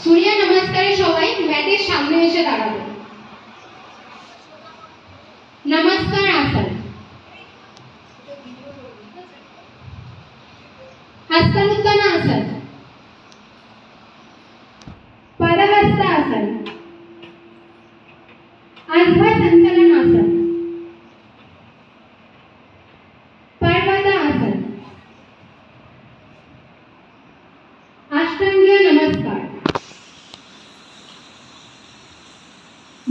सूर्य नमस्कारे सबाई मैटेर सामने एसे दाঁড়াবে। नमस्कार आसन, हस्तानुत्तान आसन, पदहस्त आसन, अश्व संचलन आसन, पर्वत आसन, अष्टांगीय नमस्कार,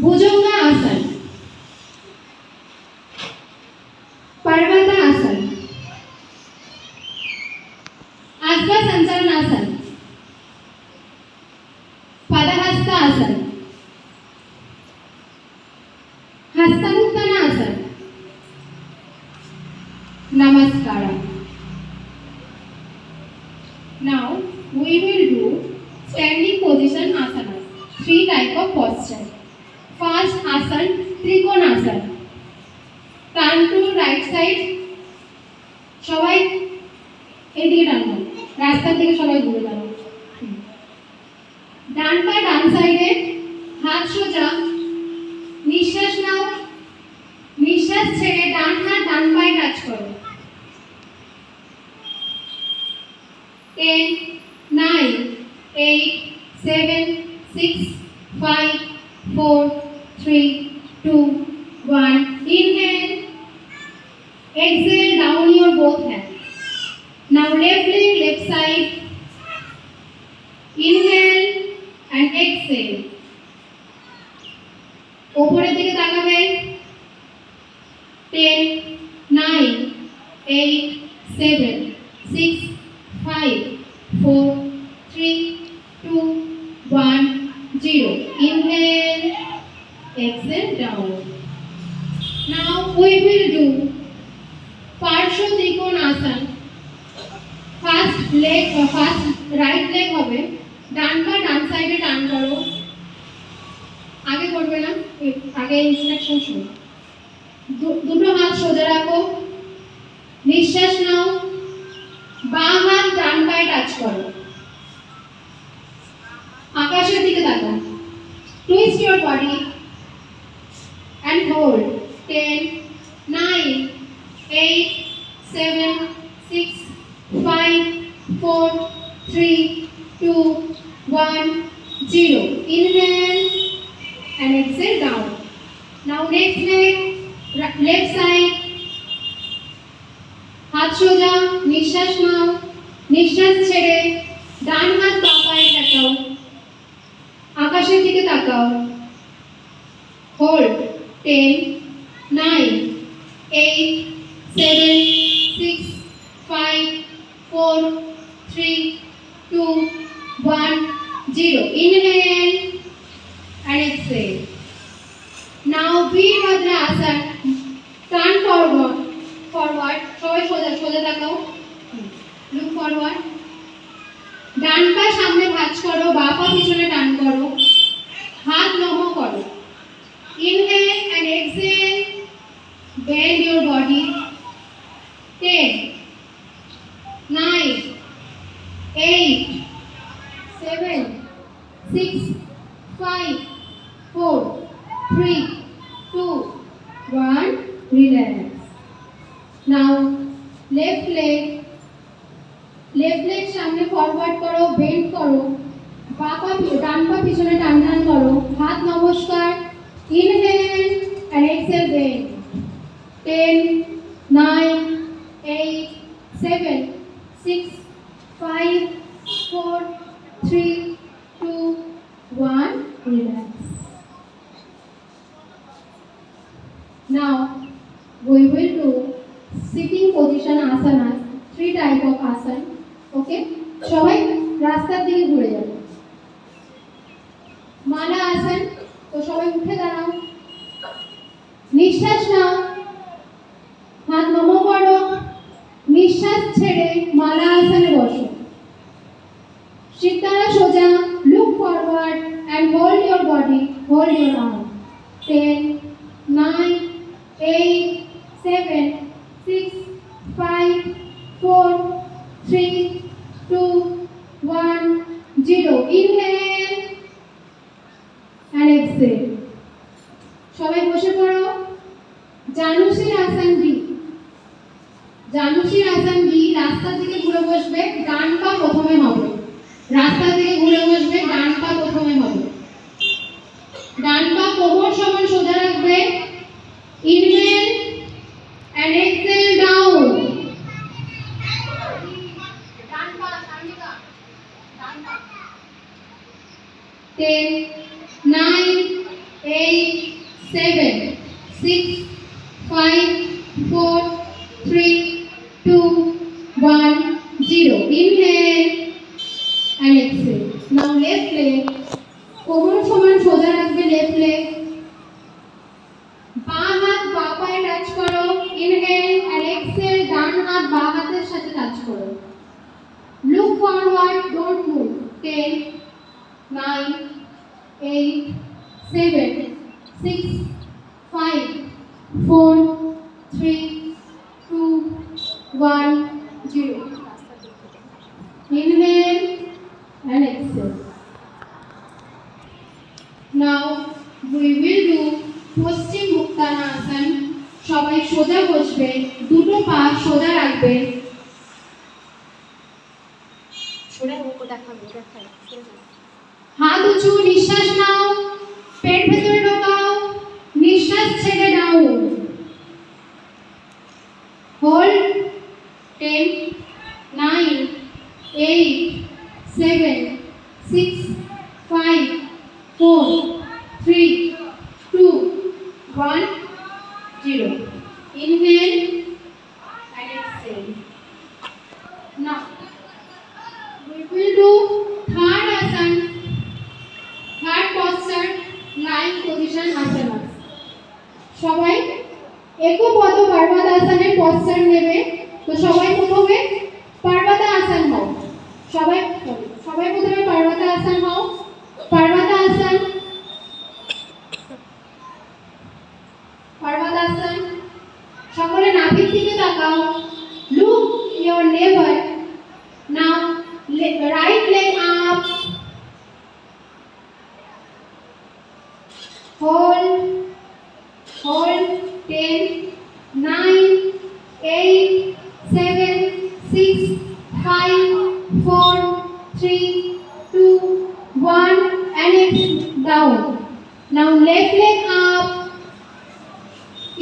भुजंग आसन, पर्वत आसन, अश्व संचलन आसन, पदहस्त आसन, हस्तानुत्तान आसन, नमस्कार। Now we will do standing position asanas. 3 type of posture. First asan, trikonasana. Turn to right side. সবাই এদিকে টানবো, রাস্তার দিকে সবাই ঘুরে যাবো। ডান পা ডান সাইডে, হাত সোজা, নিঃশ্বাস নাও, নিঃশ্বাস ছেড়ে ডান হাত ডান পায়ে টাচ করো। 10, 9, 8, 7, 6, 5, 4, 3, 2, 1. Inhale, exhale down your both hands. Now left leg, left side. Inhale and exhale. উপরের দিকে তাকাবে। 10, 9, 8, 7, 6, 5, 4, 3, 2, 1, 0. Inhale, exhale down. Now we will do Parsho Trikonasana. First leg or first right leg হবে, ডান পা ডান সাইডে টান করো। আগে করবে না, আগে ইনস্ট্রাকশন শুনো। দুটো হাত সোজা রাখো, নিঃশ্বাস নাও, বাঁ হাত ডান পায়ে টাচ করো, আকাশের দিকে তাকাও। Twist your body and hold. 10, 9, 8, 7, 6, 5, 4, 3, 2, 1, 0. Inhale and exhale down. Now next leg, left side. हाथ सोजा, निश्वास नाओ, निश्वास छेड़े डान हाथ बां पाয়ে ঠেকাও, আকাশের দিকে তাকাও। Hold. 10, 9, 8, 7, 6, 5, 4, 3, 2, 1, 0. Inhale and exhale. Now Virabhadra asana. Turn forward. সবাই সোজা সোজা তাকাও। Look forward. ডান পা সামনে ভাঁজ করো, বাঁ পা পিছনে টান করো, হাত নমো করো। Inhale and exhale. Bend your body. 10, 9, 8, 7, 6, 5, 4, 3, 2, 1. Relax. Now left leg সামনে ফরওয়ার্ড করো, বেন্ড করো, ডান পা পিছনে টান টান করো, হাত নমস্কার। Inhale and exhale bend. 10, 9, 8, 7, 6, 5, 4, 3, 2, 1. Relax. Now we will do sitting position asanas. 3 type of asana. Okay? সবাই রাস্তার দিকে ঘুরে যাবে। মালা আসন, তো সবাই উঠে দাঁড়াও, নিঃশ্বাস নাও, হাত নমো করো, নিঃশ্বাস ছেড়ে মালা আসনে বসো। শিরদাঁড়া সোজা, look forward and hold your body, hold your arm. 10, 9, 8, 7, 6, 5, 4, 3, 2, 1, 0. Inhale রাস্তার দিকে ঘুরে বসবে, ডান পা প্রথমে হবে। রাস্তার দিকে ঘুরে বসবে, ডান পা প্রথমে হবে। ডান পা কোমর সমান সোজা রাখবে। Inhale and exhale down. ডান পা সামনে কা, ডান পা। 10, 9, 8, 7, 6, 5, 4, 3, 2, 1, 0. Inhale and exhale. Now left leg. কোমর সমান সোজা রাখবে লেফট লেগ। বাঁ হাত বাঁ পায়ে টাচ করো। ইনহেল and exhale, ডান হাত বাঁ হাতের সাথে টাচ করো। Look forward, don't move. 10, 9, 8, 7, 6, 5, 4, 3, 2, 1, 0. Inhale and exhale. Now we will do পশ্চিম মুক্তানাসন। সবাই সোজা বসবে, দুটো পা সোজা রাখবে। হাত উঁচু, নিঃশ্বাস নাও, পেট ভেতরে ঢোকাও, নিঃশ্বাস ছেড়ে down. Hold. 10, 9, 8, 7, 6, 5, 4, 3, 2, 1, 0. Inhale and exhale. Now we will do third asan, third posture, lying position asana. সবাই একপদ পর্বতাসনের পশ্চাৎ নেবে। তো সবাই প্রথমে পর্বতাসন হও। সবাই প্রথমে পর্বতাসন হও। পর্বতাসন, পর্বতাসন। সকলে নাভির দিকে তাকাও। Look your neighbor. Now right leg up. Hold. 10, 9, 8, 7, 6, 5, 4, 3, 2, 1, and exhale down. Now left leg up.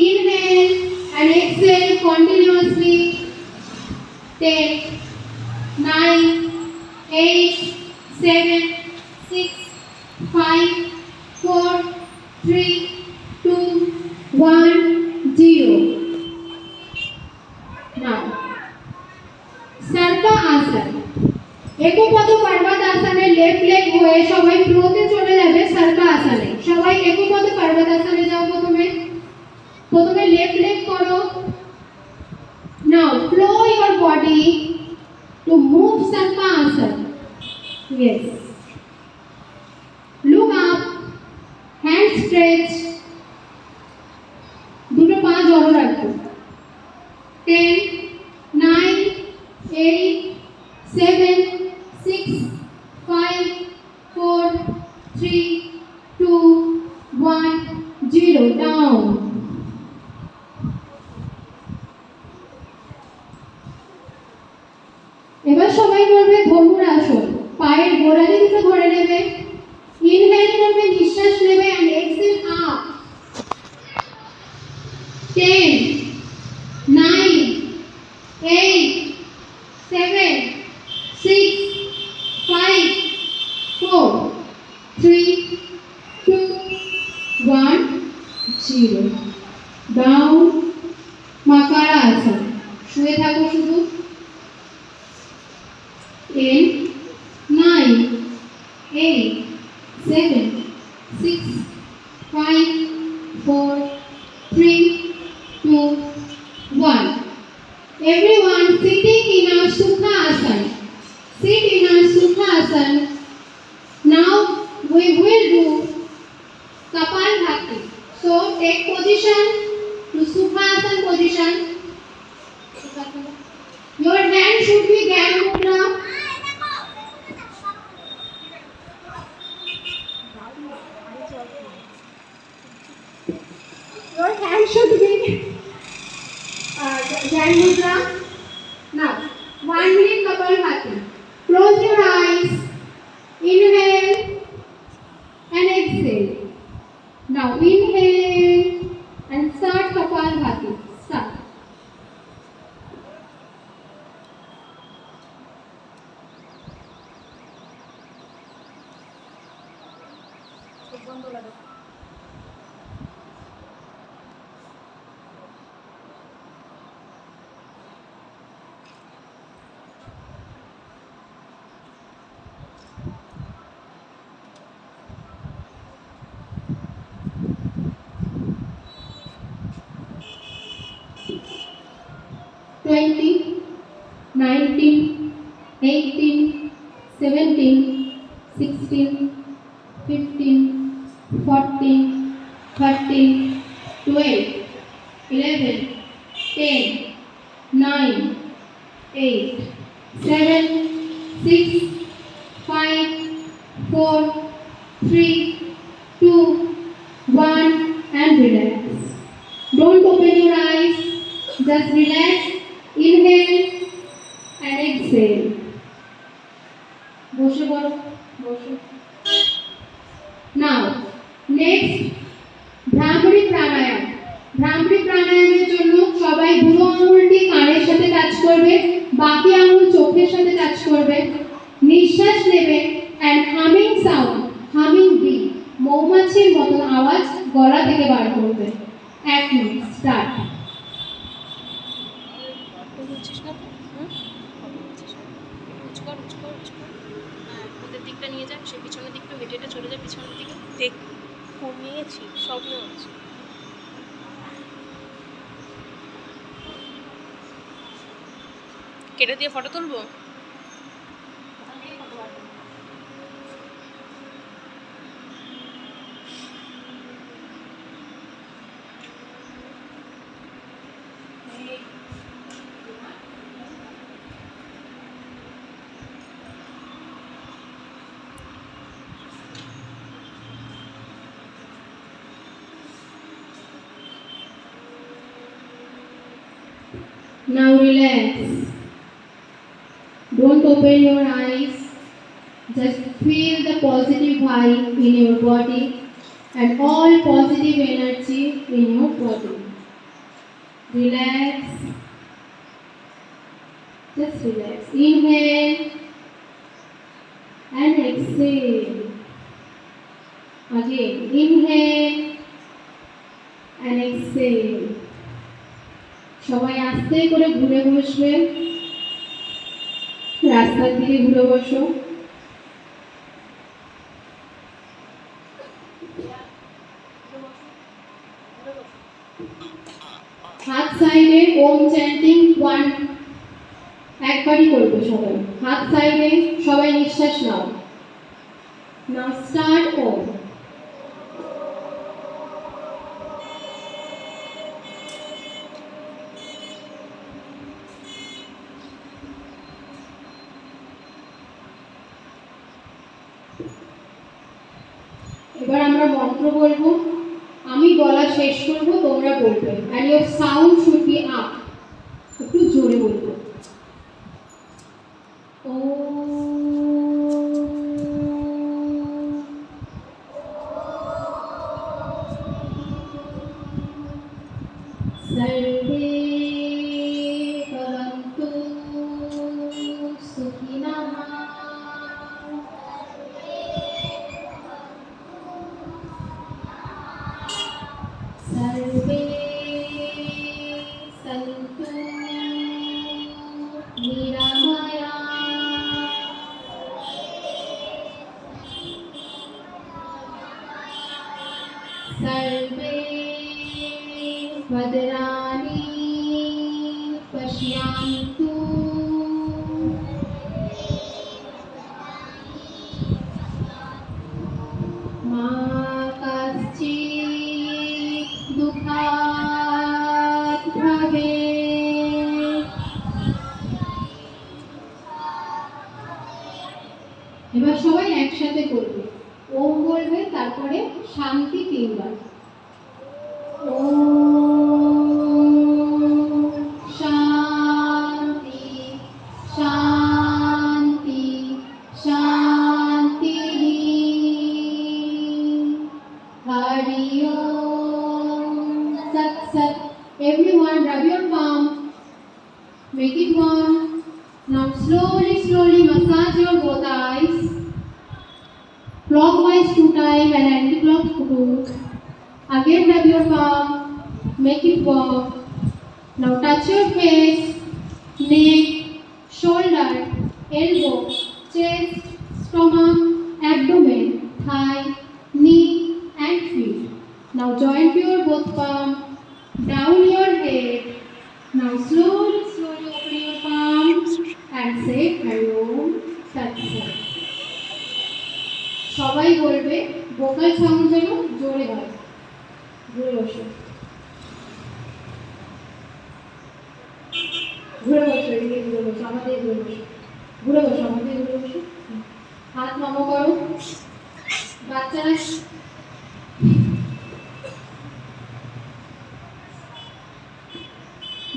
Inhale and exhale continuously. 10, 9, 8, 7, 6, 5, 4, 3, 2, 1, 0. Now sarpa asan. একপদ পর্বতাসনে লেফট লেগ হয়ে সবাই ফ্লোতে চলে যাবে সার্কা আসানে। সবাই একপদ পর্বতাসনে যাও। প্রথমে লেফট লেগ করো। Now flow your body to move sarpa asan. Yes. Look up, hand stretch. দুটো পা জড়ো রাখো। 10, 9, 8, 7, 6, 5, 4, 3, 2, 1, 0. Down. এবার সবাই করবে ধনুরাসন। পায়ের গোড়ালি দুটো ধরে নেবে। ইনহেল করবে, নিঃশ্বাস নেবে and exhale up. 10, 9, 8, 7, 6, 5, 4, 3, 2, 1, 0. Down. মাকারা আসন। শুয়ে থাকো শুধু। 10, 9, 8, 7, 6, 5, 4, 3, 2, 1. Everyone sitting in a Sukha Asan. Sit in a Sukha Asan. Now we will do Kapalbhati. So take position to Sukha Asan position. Your hand should be Gyan Mudra. Your hand should be Gyan Mudra. Now Now inhale and start Kapalbhati. Start. Twenty, 19, 18, 17, 16, 15, 14, 13, 12, 11, 10, 9, 8, 7, 6, 5, 4, 3, 2, 1 and relax. Don't open your eyes, just relax. Inhale and exhale. বসে পড়ো, বসো। Now, next Bhramari প্রাণায়াম। ভ্রামরী প্রাণায়ামের জন্য সবাই বুড়ো আঙুলটি কানের সাথে touch করবে, বাকি আঙুল চোখের সাথে টাচ করবে। নিঃশ্বাস নেবে and humming sound, humming bee, মৌমাছির মতন আওয়াজ গলা থেকে বার করবে। 1 মিনিট স্টার্ট। ওদের দিকটা নিয়ে যাক, সে পিছনের দিকটা হেঁটে হেঁটে চলে যায় পিছনের দিকে। দেখ কমিয়েছি, সব নেওয়া কেটে দিয়ে ফটো তুলবো। Now relax. Don't open your eyes. Just feel the positive vibe in your body and all positive energy in your body. Relax. Just relax. Inhale and exhale. Again, inhale and exhale. সবাই আস্তে করে ঘুরে বসবে, রাস্তার দিকে ঘুরে বসো। হাত সাইডে ওম চ্যান্টিং 1 একবারই করবে সবাই। হাত সাইডে, সবাই নিঃশ্বাস নাও। নাও স্টার্ট ওম। এবার আমরা মন্ত্র বলবো, আমি গলা শেষ করব, তোমরা বলবে and your sound should be up. একটু জোরে বলবো। सर्वे भवन्तु सुखिनः। सर्वे सन्तु निरामया। सर्वे भद्राणि पश्यन्तु। मा कश्चित् दुःखात् भवेत्। এবার সবাই একসাথে করবে, ওম বলবে, তারপরে শান্তি 3 বার। शांति शांति शांति हरि ओम। Clockwise 2 times and anti-clock 2. Again rub your palm, make it warm. Now touch your face, neck, shoulder, elbow, chest, stomach, abdomen, thigh, knee and feet. Now join your both palm, down your head. Now slowly open your palms and say Hari Om Tat Sat. সবাই বলবে vocal sound যেন জোরে হয়। ঘুরে বসো, এদিকে ঘুরে বসো, আমাদের ঘুরে বসো, আমাদের ঘুরে বসো। হাত নম করো।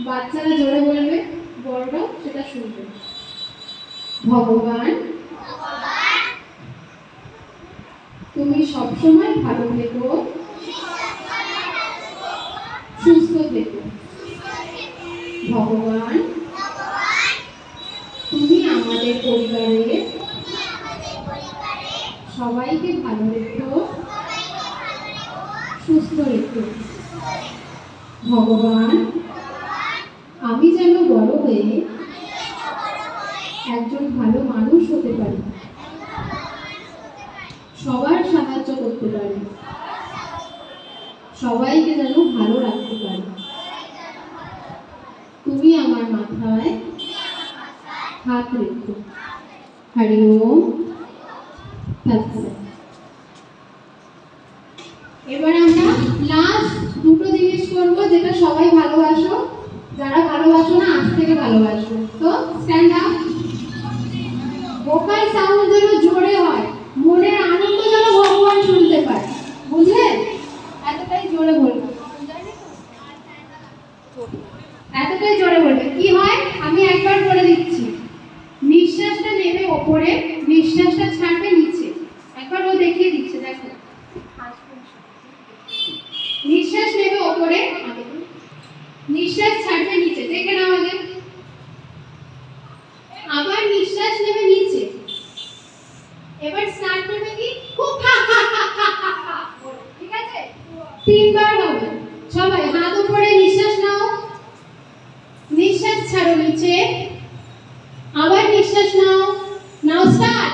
বাচ্চারা জোরে বলবে, বড়রাও সেটা শুনবে। ভগবান তুমি সবসময় ভালো থেকো, সুস্থ থেকো। ভগবান তুমি আমাদের পরিবারের সবাইকে ভালো রেখো, সুস্থ রেখো। ভগবান আমি যেন বড় হয়ে একজন ভালো মানুষ হতে পারি, সবার সাহায্য করতে পারি, সবাইকে যেন ভালো রাখতে পারি। তুমি আমার মাথায় হাত রেখো। হরি ওম তৎ সৎ। এবার আমরা লাস্ট দুটো জিনিস করবো, যেটা সবাই ভালোবাসো, যারা ভালোবাসো না আজ থেকে ভালোবাসো। তো স্ট্যান্ড আপ। ভোকাল সাউন্ড যেন জোরে হয়, মনের আনন্দ যেন ভগবান শুনতে পায়, বুঝলে? এতটাই জোরে বলবে, এতটাই জোরে বলবে। কি হয় আমি একবার বলে দিচ্ছি। নিঃশ্বাসটা নেবে ওপরে, নিঃশ্বাসটা ছাড়বে নিচে। একবার ও দেখিয়ে দিচ্ছে, দেখো। নিঃশ্বাস নেবে ওপরে, নিঃশ্বাস ছাড়বে নিচে, দেখে নাও আগে। আবার নিঃশ্বাস নেবে নিচে। এবার স্টার্ট করবে কি, খুব ঠিক আছে? 3 বার হবে। সবাই হাত উপরে, নিঃশ্বাস নাও, নিঃশ্বাস ছাড়ো নিচে, আবার নিঃশ্বাস নাও। নাও স্টার্ট।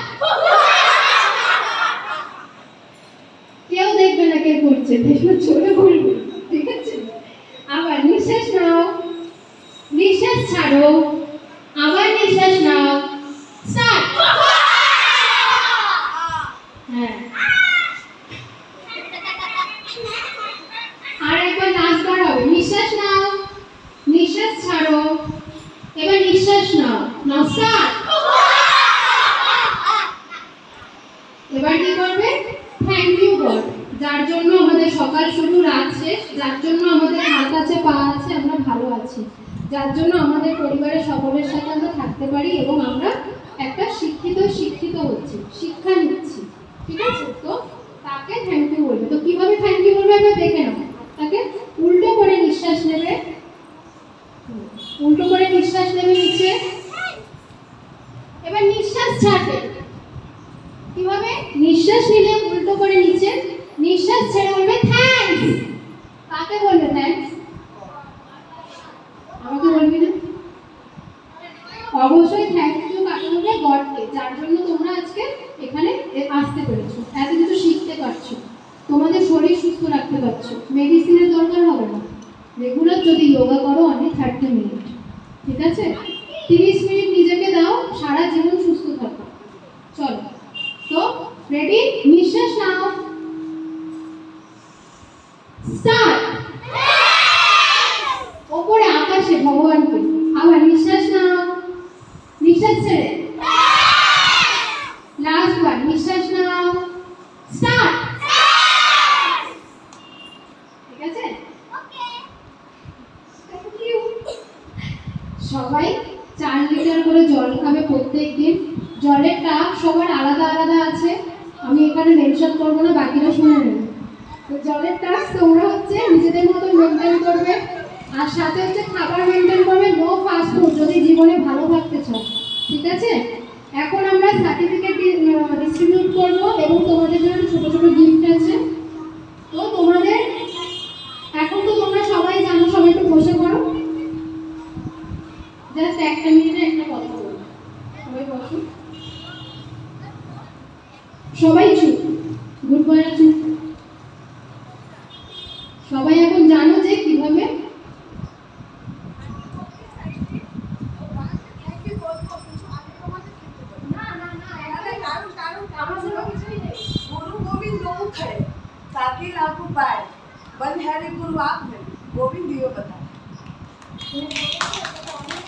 কেউ দেখবে না কে করছে, দেখবে জোরে বলবে, ঠিক আছে? আবার নিঃশ্বাস নাও, নিঃশ্বাস ছাড়ো, আবার নিঃশ্বাস নাও, স্টার্ট। হ্যাঁ, আর একবার লাস্ট বার হবে। নিঃশ্বাস নাও, নিঃশ্বাস ছাড়ো, এবার নিঃশ্বাস নাও। নাও স্টার্ট। এবার কি করবে? থ্যাংক ইউ বল, যার জন্য আমাদের সকাল শুরু রাত শেষ, যার জন্য আমাদের হাত আছে পা আছে, আমরা ভালো আছি, যার জন্য আমাদের পরিবারের সকলের সাথে আমরা থাকতে পারি এবং আমরা একটা শিক্ষিত হচ্ছি, শিক্ষা নিচ্ছি, ঠিক আছে? তো তাকে থ্যাংক ইউ বলবে। তো কিভাবে থ্যাংক ইউ বলবে একবার দেখে নাও। তাকে উল্টো করে নিঃশ্বাস নেবে, উল্টো করে নিঃশ্বাস নেবে নিচে, এবার নিঃশ্বাস ছাড়বে। কিভাবে? নিঃশ্বাস নিলে উল্টো করে নিচে, নিঃশ্বাস ছেড়ে বলবে থ্যাঙ্কস। কাকে বলবে থ্যাঙ্কস? আমাকে বলবি না? অবশ্যই থ্যাংক ইউ কাকে বলবে? গডকে, যার জন্য তোমরা আজকে এখানে আসতে পেরেছো, এত কিছু শিখতে পারছো, তোমাদের শরীর সুস্থ রাখতে পারছো। মেডিসিনের দরকার হবে না। রেগুলার যদি যোগা করো অনলি 30 মিনিট, ঠিক আছে? 30 মিনিট নিজেকে দাও, সারা জীবন সুস্থ থাকো। চলো, তো রেডি? নিঃশ্বাস নাও, স্টার্ট। ওপরে আকাশে ভগবানকে। আবার নিঃশ্বাস নাও, নিঃশ্বাস ছেড়ে, লাস্ট বার নিঃশ্বাস নাও, স্টার্ট। ঠিক আছে? সবাই 4 লিটার করে জল খাবে প্রত্যেকদিন। জলের কাপ সবার আলাদা আলাদা আছে, আমি এখানে মেনশন করবো না, বাকিরা শুনে নেবে। তো জলের কাপ তোমরা হচ্ছে নিজেদের মতো মেনটেন করবে, আর সাথে হচ্ছে খাবার মেনটেন করবে, নো ফাস্ট ফুড, যদি জীবনে ভালো থাকতে চাও, ঠিক আছে? এখন আমরা সার্টিফিকেট ডিস্ট্রিবিউট করব এবং তোমাদের জন্য ছোট ছোট গিফট আছে। তো তোমাদের এখন তো তোমরা সবাই জানো, সবাই একটু বসে পড়ো, জাস্ট একটা মিনিটে একটা কথা বলবো। সবাই বসো, সবাই চুপ, গুড বয়রা চুপ। সবাই এখন জানো যে কিভাবে गुरु गोविंद दो खड़े ताकि लागू पाए बलिहारी गुरु आप में गोविंद दियो बताए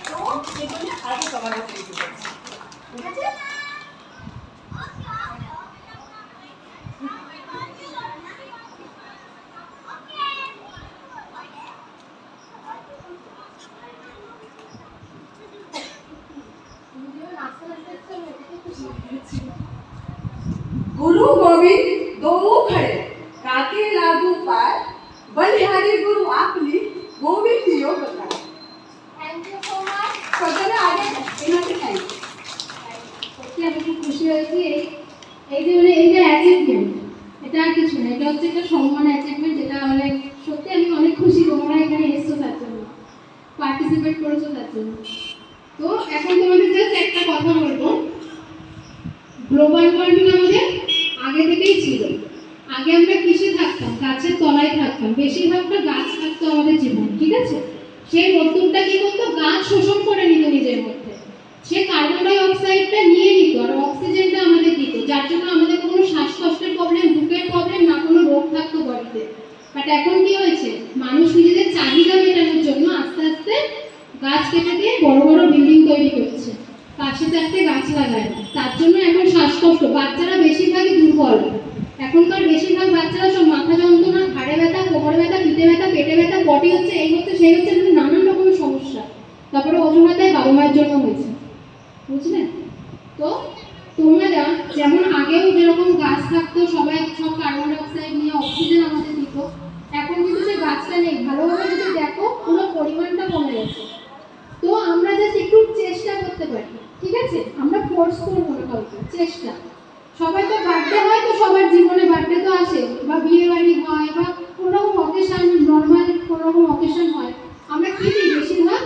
तो ये बोले आगे कमाने के लिए ठीक है। गुरु गोविंद दो खड़े काके लागू पाए बलिहारी गुरु आपली गोविंद दियो बताए। Thank you so much. সজনে আগে এনাকে থ্যাংক ইউ। সত্যি আমি খুব খুশি হয়েছি। এই যে মানে এই যে অ্যাচিভমেন্ট, এটা আর কিছু না, এটা হচ্ছে একটা সম্মান অ্যাচিভমেন্ট, যেটা মানে সত্যি আমি অনেক খুশি তোমরা এখানে এসছো তার জন্য, পার্টিসিপেট করেছো তার জন্য। তো এখন তোমাদের জাস্ট একটা কথা বলবো, গ্লোবাল ওয়ার্মিং আমাদের আগে থেকেই ছিল। আগে আমরা কিসে থাকতাম? গাছের তলায় থাকতাম, বেশিরভাগটা গাছ থাকতো আমাদের জীবনে, ঠিক আছে? সেই রোদ্দুরটা কি করতো? গাছ শোষণ করে নিত নিজের মধ্যে, সে কার্বন ডাই অক্সাইডটা নিয়ে নিত আর অক্সিজেনটা আমাদের দিত, যার জন্য আমাদের কোনো শ্বাসকষ্টের প্রবলেম, বুকের প্রবলেম, না কোনো রোগ থাকতো বডিতে। বাট এখন কি হয়েছে? মানুষ নিজেদের চাহিদা মেটানোর জন্য আস্তে আস্তে গাছ কেটে দিয়ে বড় বড় বিল্ডিং তৈরি করছে, পাশে চারটে গাছ লাগায়, তার জন্য এখন শ্বাসকষ্ট। বাচ্চারা বেশিরভাগই দুর্বল, এখনকার বেশিরভাগ বাচ্চারা সব মাথা যন্ত্রণা, ঘাড়ে ব্যথা, কোমরে ব্যথা, পিঠে ব্যথা, পেটে ব্যথা, পটি হচ্ছে, এই হচ্ছে, সেই হচ্ছে, নানান রকমের সমস্যা। তারপরে অজুহাতায় বাবা মায়ের জন্য হয়েছে, বুঝলেন? তো তোমরা যেমন আগেও যেরকম গাছ থাকতো, সবাই সব কার্বন ডাই অক্সাইড নিয়ে অক্সিজেন আমাদের দিত, এখন কিন্তু সেই গাছটা নেই। ভালোভাবে যদি দেখো পুরো পরিমাণটা কমে গেছে। তো আমরা জাস্ট একটু চেষ্টা করতে পারি, ঠিক আছে? আমরা ফোর্স করবো না কাউকে, চেষ্টা। সবাই তো বার্থডে হয়, তো সবার জীবনে বার্থডে তো আসে, বা বিয়ে বাড়ি হয়, বা কোনো রকম অকেশন, নর্মাল কোনো রকম অকেশন হয়, আমরা কি দিই? বেশিরভাগ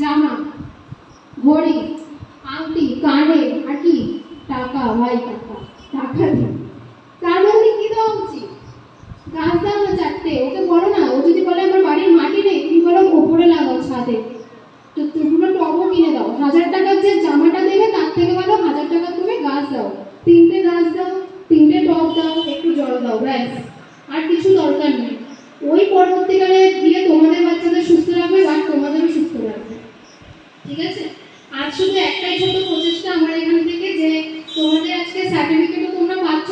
জামা, ঘড়ি, আংটি, কানে, আর কি টাকা, ভাই টাকা, টাকা দিই। তার মধ্যে কি দেওয়া উচিত? গাছ দাও না চারটে, ওকে বলো না, ও যদি বলে আমার বাড়ির মাটি নেই, তুমি বলো ওপরে লাগাও ছাদে, তো দুটো টবও কিনে দাও। 1000 টাকার যে জামাটা দেবে তার থেকে ভালো 1000 টাকা তুমি গাছ দাও, 3টে গাছ দাও, 3টে টব দাও, একটু জল দাও, ব্যাস, আর কিছু দরকার নেই। ওই পরবর্তীকালে গিয়ে তোমাদের বাচ্চাদের সুস্থ রাখবে বা তোমাদেরও সুস্থ রাখবে, ঠিক আছে? আজ শুধু একটাই ছোট প্রচেষ্টা আমার এখান থেকে, যে তোমাদের আজকে সার্টিফিকেটও তোমরা পাচ্ছ,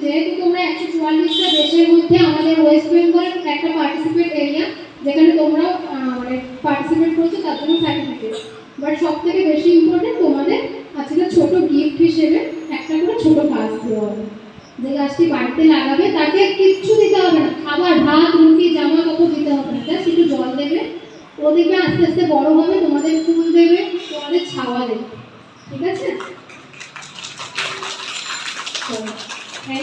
যেহেতু তোমরা 144টা দেশের মধ্যে আমাদের ওয়েস্ট বেঙ্গল একটা পার্টিসিপেট এরিয়া, যেখানে তোমরা মানে পার্টিসিপেট করছো, তার জন্য সার্টিফিকেট। বাট সব থেকে বেশি ইম্পর্টেন্ট, তোমাদের আজকে ছোট গিফট হিসেবে একটা করে ছোট গাছ দেওয়া হবে। যে গাছটি বাড়িতে লাগাবে তাকে কিচ্ছু দিতে হবে না, খাবার, ভাত, রুটি, জামা কাপড় দিতে হবে না, জাস্ট একটু জল দেবে, ও দেখবে আস্তে আস্তে বড় হবে, তোমাদের ফুল দেবে, তোমাদের ছাওয়া দেবে, ঠিক আছে?